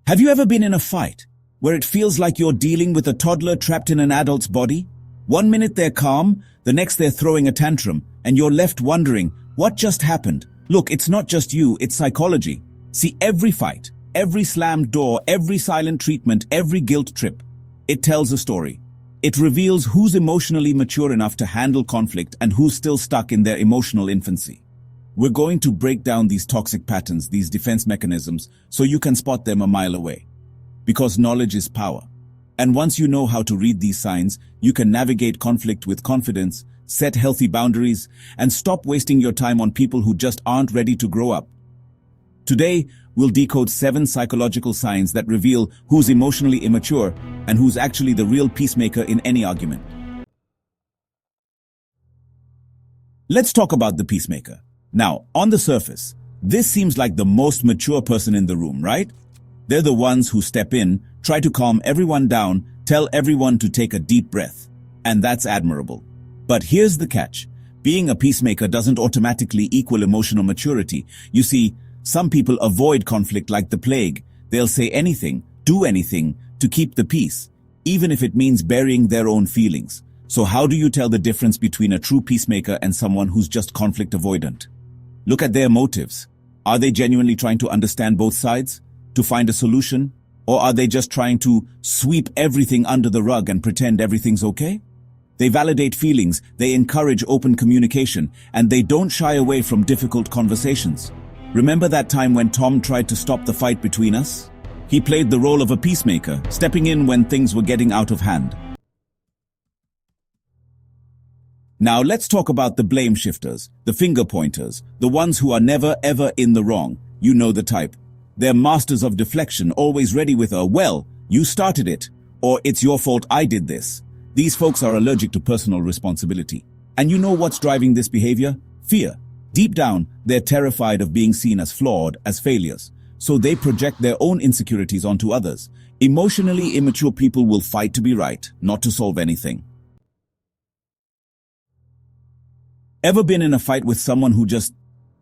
Have you ever been in a fight where it feels like you're dealing with a toddler trapped in an adult's body? One minute they're calm, the next they're throwing a tantrum, and you're left wondering, what just happened? Look, it's not just you, it's psychology. See, every fight, every slammed door, every silent treatment, every guilt trip, it tells a story. It reveals who's emotionally mature enough to handle conflict and who's still stuck in their emotional infancy. We're going to break down these toxic patterns, these defense mechanisms, so you can spot them a mile away. Because knowledge is power. And once you know how to read these signs, you can navigate conflict with confidence, set healthy boundaries, and stop wasting your time on people who just aren't ready to grow up. Today, we'll decode 7 psychological signs that reveal who's emotionally immature and who's actually the real peacemaker in any argument. Let's talk about the peacemaker. Now, on the surface, this seems like the most mature person in the room, right? They're the ones who step in, try to calm everyone down, tell everyone to take a deep breath. And that's admirable. But here's the catch. Being a peacemaker doesn't automatically equal emotional maturity. You see, some people avoid conflict like the plague. They'll say anything, do anything, to keep the peace, even if it means burying their own feelings. So how do you tell the difference between a true peacemaker and someone who's just conflict avoidant? Look at their motives. Are they genuinely trying to understand both sides, to find a solution? Or are they just trying to sweep everything under the rug and pretend everything's okay? They validate feelings, they encourage open communication, and they don't shy away from difficult conversations. Remember that time when Tom tried to stop the fight between us? He played the role of a peacemaker, stepping in when things were getting out of hand. Now let's talk about the blame shifters, the finger pointers, the ones who are never ever in the wrong. You know the type. They're masters of deflection, always ready with a, well, you started it, or it's your fault I did this. These folks are allergic to personal responsibility. And you know what's driving this behavior? Fear. Deep down, they're terrified of being seen as flawed, as failures. So they project their own insecurities onto others. Emotionally immature people will fight to be right, not to solve anything. Ever been in a fight with someone who just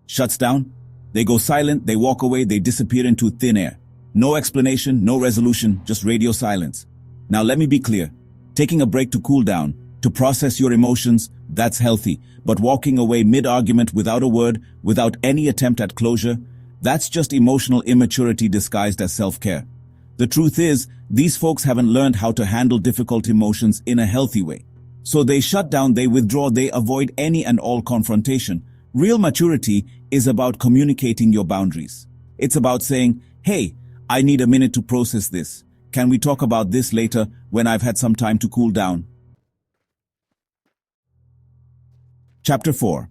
shuts down? They go silent, they walk away, they disappear into thin air. No explanation, no resolution, just radio silence. Now let me be clear. Taking a break to cool down, to process your emotions, that's healthy. But walking away mid-argument without a word, without any attempt at closure, that's just emotional immaturity disguised as self-care. The truth is, these folks haven't learned how to handle difficult emotions in a healthy way. So they shut down, they withdraw, they avoid any and all confrontation. Real maturity is about communicating your boundaries. It's about saying, hey, I need a minute to process this. Can we talk about this later when I've had some time to cool down? Chapter 4.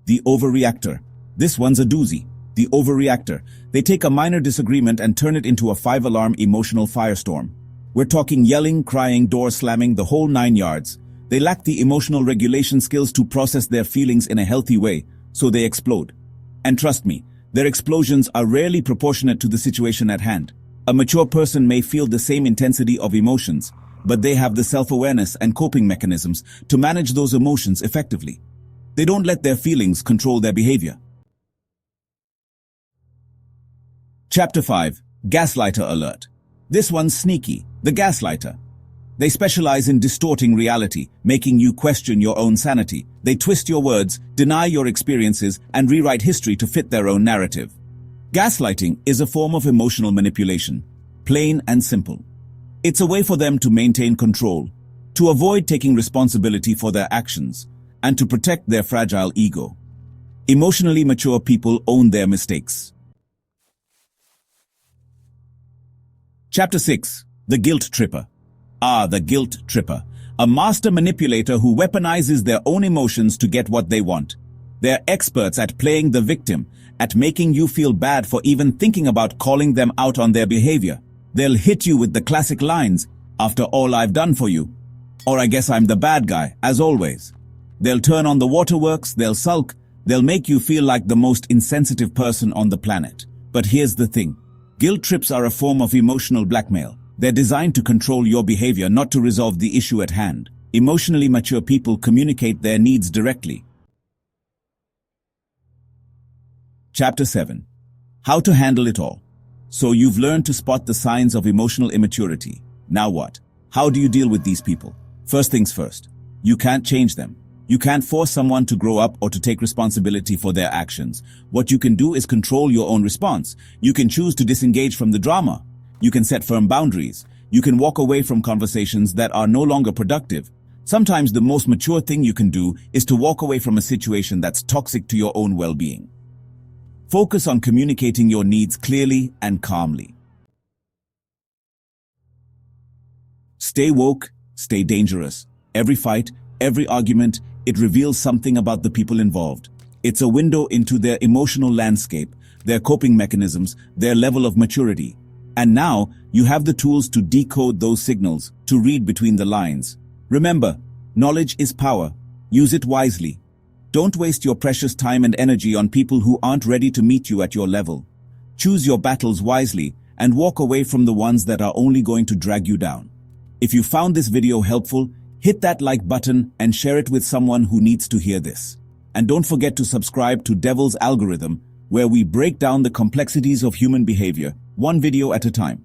The overreactor. This one's a doozy. The overreactor. They take a minor disagreement and turn it into a 5-alarm emotional firestorm. We're talking yelling, crying, door slamming, the whole 9 yards. They lack the emotional regulation skills to process their feelings in a healthy way, so they explode. And trust me, their explosions are rarely proportionate to the situation at hand. A mature person may feel the same intensity of emotions, but they have the self-awareness and coping mechanisms to manage those emotions effectively. They don't let their feelings control their behavior. Chapter 5. Gaslighter Alert. This one's sneaky, the gaslighter. They specialize in distorting reality, making you question your own sanity. They twist your words, deny your experiences, and rewrite history to fit their own narrative. Gaslighting is a form of emotional manipulation, plain and simple. It's a way for them to maintain control, to avoid taking responsibility for their actions, and to protect their fragile ego. Emotionally mature people own their mistakes. Chapter 6. The Guilt Tripper. The guilt tripper. A master manipulator who weaponizes their own emotions to get what they want. They're experts at playing the victim, at making you feel bad for even thinking about calling them out on their behavior. They'll hit you with the classic lines, "After all I've done for you." Or "I guess I'm the bad guy," as always. They'll turn on the waterworks, they'll sulk, they'll make you feel like the most insensitive person on the planet. But here's the thing. Guilt trips are a form of emotional blackmail. They're designed to control your behavior, not to resolve the issue at hand. Emotionally mature people communicate their needs directly. Chapter 7. How to handle it all. So you've learned to spot the signs of emotional immaturity. Now what? How do you deal with these people? First things first. You can't change them. You can't force someone to grow up or to take responsibility for their actions. What you can do is control your own response. You can choose to disengage from the drama. You can set firm boundaries. You can walk away from conversations that are no longer productive. Sometimes the most mature thing you can do is to walk away from a situation that's toxic to your own well-being. Focus on communicating your needs clearly and calmly. Stay woke, stay dangerous. Every fight, every argument, it reveals something about the people involved. It's a window into their emotional landscape, their coping mechanisms, their level of maturity. And now, you have the tools to decode those signals, to read between the lines. Remember, knowledge is power. Use it wisely. Don't waste your precious time and energy on people who aren't ready to meet you at your level. Choose your battles wisely and walk away from the ones that are only going to drag you down. If you found this video helpful, hit that like button and share it with someone who needs to hear this. And don't forget to subscribe to Devil's Algorithm, where we break down the complexities of human behavior, one video at a time.